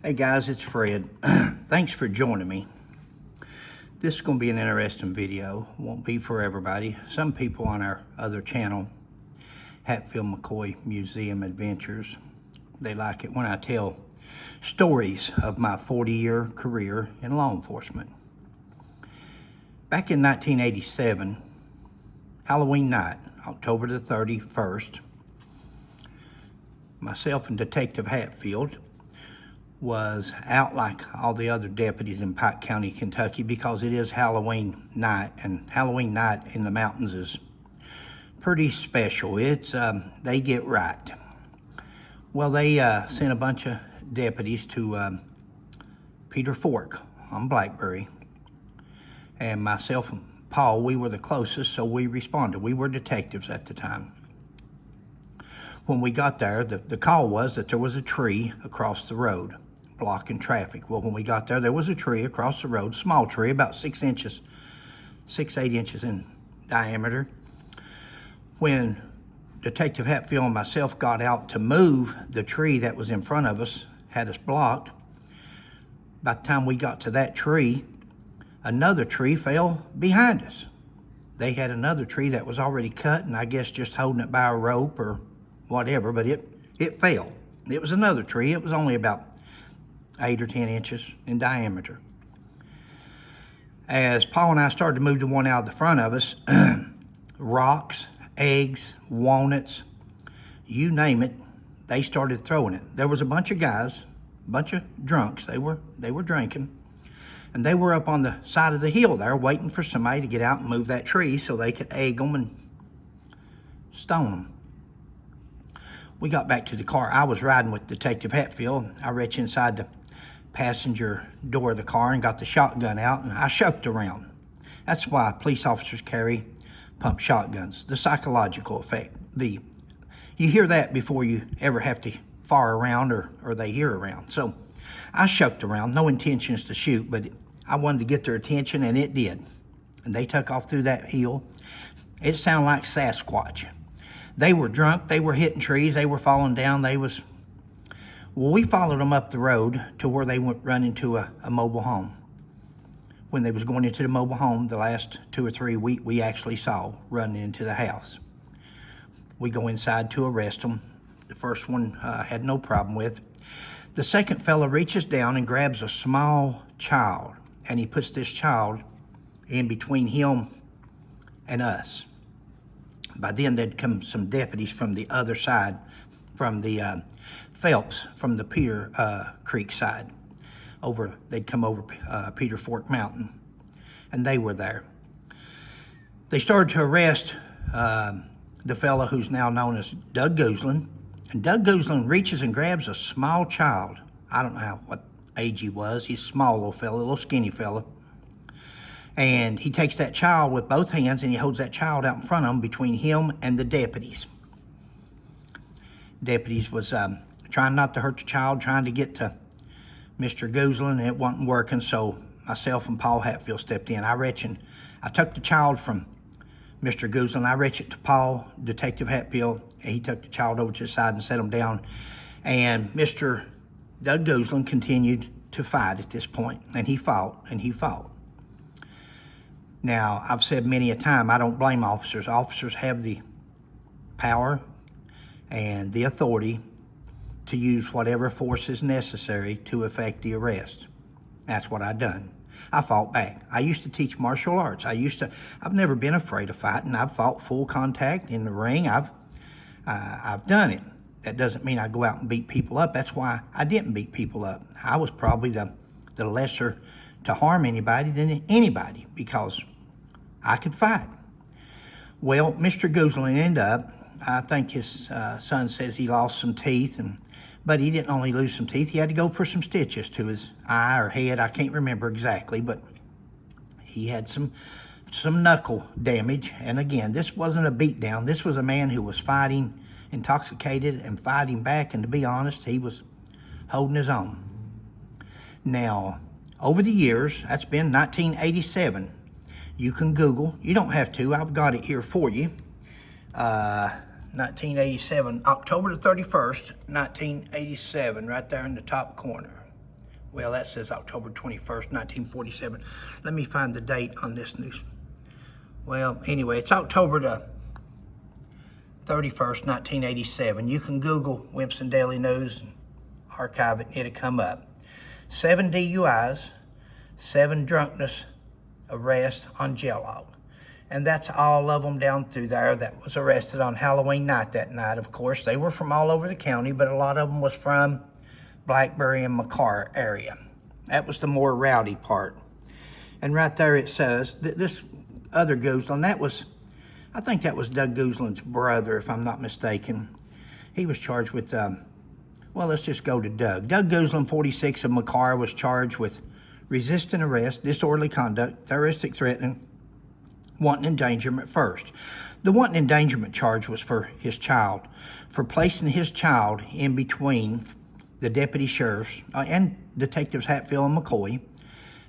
Hey guys, it's Fred. Thanks for joining me. This is going to be an interesting video. Won't be for everybody. Some people on our other channel, Hatfield McCoy Museum Adventures, they like it when I tell stories of my 40-year career in law enforcement. Back in 1987, Halloween night, October the 31st, myself and Detective Hatfield was out like all the other deputies in Pike County, Kentucky, because it is Halloween night, and Halloween night in the mountains is pretty special. It's they get right. Well, they sent a bunch of deputies to Peter Fork on Blackberry, and myself and Paul, we were the closest, so we responded. We were detectives at the time. When we got there, the call was that there was a tree across the road blocking traffic. Well, when we got there was a tree across the road, small tree, about 6 inches, 8 inches in diameter. When Detective Hatfield and myself got out to move the tree that was in front of us, had us blocked, by the time we got to that tree, another tree fell behind us. They had another tree that was already cut, and I guess just holding it by a rope or whatever, but it fell. It was another tree. It was only about 8 or 10 inches in diameter. As Paul and I started to move the one out of the front of us, rocks, eggs, walnuts, you name it, they started throwing it. There was a bunch of guys, a bunch of drunks. They were drinking, and they were up on the side of the hill there waiting for somebody to get out and move that tree so they could egg them and stone them. We got back to the car. I was riding with Detective Hatfield. I reached inside the passenger door of the car and got the shotgun out, and I shucked around. That's why police officers carry pump shotguns. The psychological effect. You hear that before you ever have to fire around or they hear around. So I shucked around, no intentions to shoot, but I wanted to get their attention, and it did. And they took off through that hill. It sounded like Sasquatch. They were drunk, they were hitting trees, they were falling down, well, we followed them up the road to where they went run into a mobile home. When they was going into the mobile home, the last 2 or 3 we actually saw running into the house. We go inside to arrest them. The first one had no problem with. The second fella reaches down and grabs a small child, and he puts this child in between him and us. By then, there'd come some deputies from the other side, from the Phelps, from the Peter Creek side. They'd come over Peter Fork Mountain, and they were there. They started to arrest the fella who's now known as Doug Gooslin, and Doug Gooslin reaches and grabs a small child. I don't know what age he was. He's a small little fella, a little skinny fella. And he takes that child with both hands, and he holds that child out in front of him between him and the deputies. Deputies was trying not to hurt the child, trying to get to Mr. Gooslin, and it wasn't working, so myself and Paul Hatfield stepped in. I took the child from Mr. Gooslin. I reached it to Paul, Detective Hatfield, and he took the child over to the side and set him down. And Mr. Doug Gooslin continued to fight at this point, and he fought, and he fought. Now, I've said many a time, I don't blame officers. Officers have the power and the authority to use whatever force is necessary to effect the arrest. That's what I done. I fought back. I used to teach martial arts. I've never been afraid of fighting. I've fought full contact in the ring. I've done it. That doesn't mean I go out and beat people up. That's why I didn't beat people up. I was probably the lesser to harm anybody than anybody, because I could fight. Well, Mr. Gooslin ended up, I think his son says he lost some teeth, but he didn't only lose some teeth, he had to go for some stitches to his eye or head. I can't remember exactly, but he had some knuckle damage. And again, this wasn't a beatdown. This was a man who was fighting, intoxicated, and fighting back, and to be honest, he was holding his own. Now, over the years, that's been 1987. You can Google. You don't have to. I've got it here for you. 1987, October the 31st, 1987, right there in the top corner. Well, that says October 21st, 1947. Let me find the date on this news. Well, anyway, it's October the 31st, 1987. You can Google Wimpson Daily News and archive it, and it'll come up. 7 DUIs, 7 drunkenness arrests on jail log. And that's all of them down through there that was arrested on Halloween night that night. Of course, they were from all over the county, but a lot of them was from Blackberry and McCarr area. That was the more rowdy part. And right there it says, this other Gooslin, that was, I think that was Doug Gooslin's brother, if I'm not mistaken. He was charged with, well, let's just go to Doug. Doug Gooslin, 46 of McCarr, was charged with resisting arrest, disorderly conduct, terroristic threatening, wanton endangerment first. The wanton endangerment charge was for his child, for placing his child in between the deputy sheriffs and detectives Hatfield and McCoy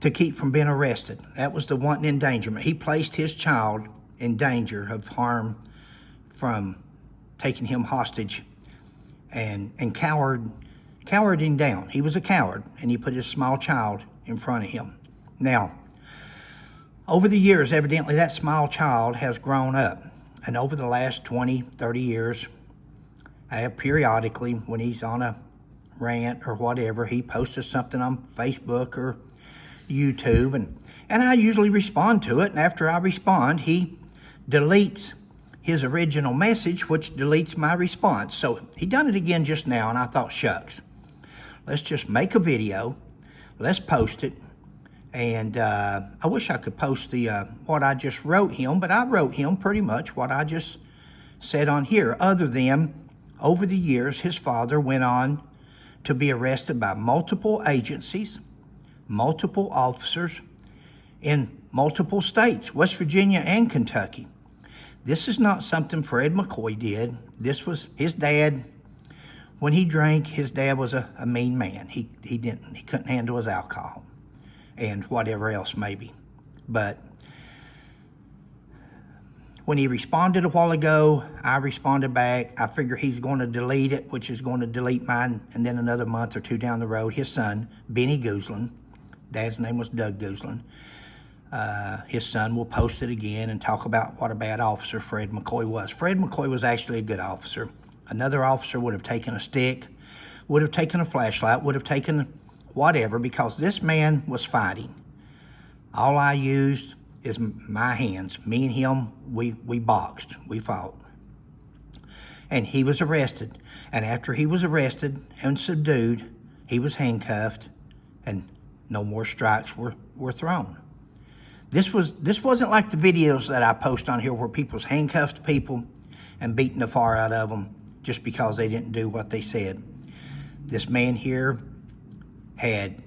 to keep from being arrested. That was the wanton endangerment. He placed his child in danger of harm from taking him hostage and cowered him down. He was a coward, and he put his small child in front of him. Now, over the years, evidently that small child has grown up, and over the last 20, 30 years, periodically when he's on a rant or whatever, he posts something on Facebook or YouTube, and I usually respond to it, and after I respond, he deletes his original message, which deletes my response. So he done it again just now, and I thought, shucks, let's just make a video, let's post it, and I wish I could post the what I just wrote him, but I wrote him pretty much what I just said on here, other than over the years, his father went on to be arrested by multiple agencies, multiple officers in multiple states, West Virginia and Kentucky. This is not something Fred McCoy did. This was his dad. When he drank, his dad was a mean man. He couldn't handle his alcohol and whatever else maybe. But when he responded a while ago, I responded back. I figure he's going to delete it, which is going to delete mine, and then another month or two down the road, his son, Benny Gooslin, dad's name was Doug Gooslin, his son will post it again and talk about what a bad officer Fred McCoy was. Fred McCoy was actually a good officer. Another officer would have taken a stick, would have taken a flashlight, would have taken whatever, because this man was fighting. All I used is my hands. Me and him, we boxed, we fought. And he was arrested. And after he was arrested and subdued, he was handcuffed, and no more strikes were thrown. This wasn't like the videos that I post on here where people's handcuffed people and beating the far out of them just because they didn't do what they said. This man here had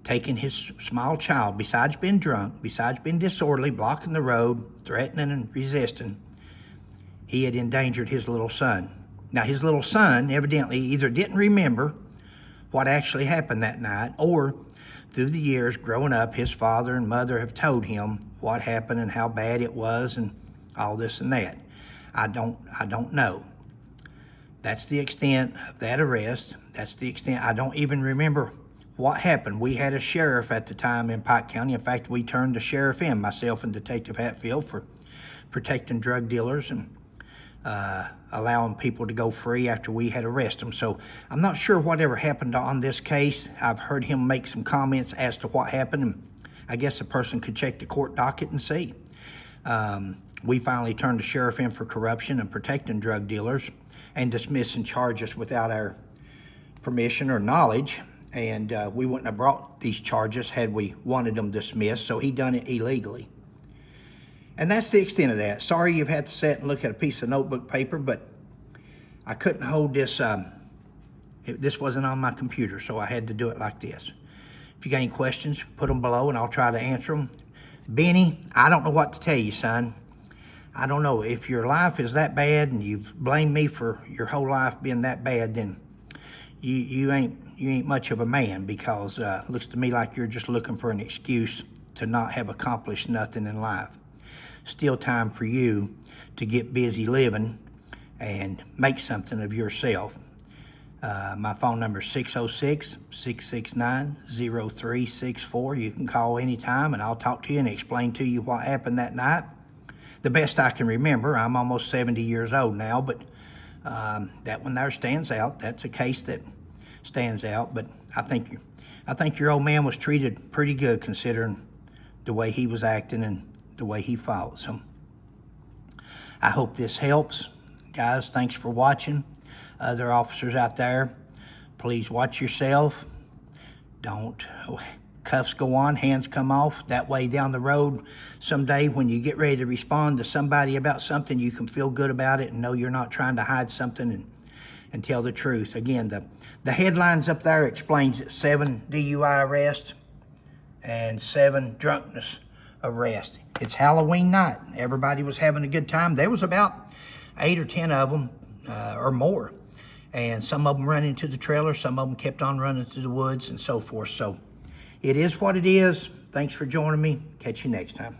taken his small child, besides being drunk, besides being disorderly, blocking the road, threatening and resisting, he had endangered his little son. Now, his little son evidently either didn't remember what actually happened that night, or through the years growing up, his father and mother have told him what happened and how bad it was and all this and that. I don't know. That's the extent of that arrest. That's the extent. I don't even remember what happened. We had a sheriff at the time in Pike County. In fact, we turned the sheriff in, myself and Detective Hatfield, for protecting drug dealers and allowing people to go free after we had arrested them. So I'm not sure whatever happened on this case. I've heard him make some comments as to what happened, and I guess a person could check the court docket and see. We finally turned the sheriff in for corruption and protecting drug dealers and dismissing charges without our permission or knowledge. And we wouldn't have brought these charges had we wanted them dismissed, so he done it illegally. And that's the extent of that. Sorry you've had to sit and look at a piece of notebook paper, but I couldn't hold this. This wasn't on my computer, so I had to do it like this. If you got any questions, put them below and I'll try to answer them. Benny, I don't know what to tell you, son. I don't know. If your life is that bad and you've blamed me for your whole life being that bad, then you ain't much of a man, because it looks to me like you're just looking for an excuse to not have accomplished nothing in life. Still time for you to get busy living and make something of yourself. My phone number is 606-669-0364. You can call anytime and I'll talk to you and explain to you what happened that night. The best I can remember. I'm almost 70 years old now, but that one there stands out. That's a case that stands out, but I think your old man was treated pretty good considering the way he was acting and the way he fought. So I hope this helps. Guys, thanks for watching. Other officers out there, please watch yourself. Don't, cuffs go on, hands come off. That way down the road, someday when you get ready to respond to somebody about something, you can feel good about it and know you're not trying to hide something and tell the truth. Again, the headlines up there explains it: 7 DUI arrests and 7 drunkenness arrests. It's Halloween night. Everybody was having a good time. There was about 8 or 10 of them or more. And some of them ran into the trailer, some of them kept on running to the woods and so forth. So it is what it is. Thanks for joining me. Catch you next time.